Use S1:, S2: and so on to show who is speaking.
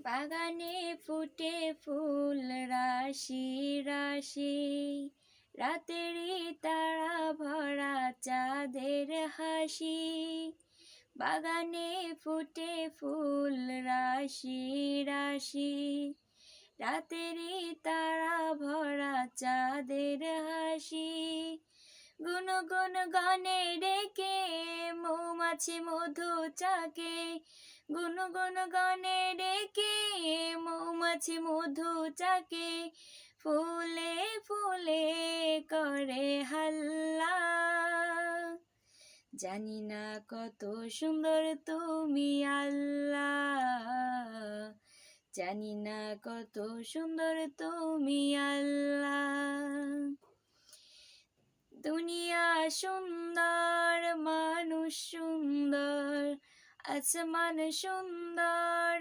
S1: বাগানে ফুটে ফুল রাশি রাশি, রাতেরই তারা ভরা চাঁদের হাসি। বাগানে ফুটে ফুল রাশি রাশি, রাতেরই তারা ভরা চাঁদের হাসি। গুনগুন গানে ডেকে মৌমাছি মধু চাকে, গুনগুন গানে ডেকে মৌমাছি মধু চাকে। ফুলে ফুলে করে হাল্লা, জানি না কত সুন্দর তুমি আল্লাহ, জানি না কত সুন্দর তুমি আল্লাহ। দুনিয়া সুন্দর, মানুষ সুন্দর, আসমান সুন্দর।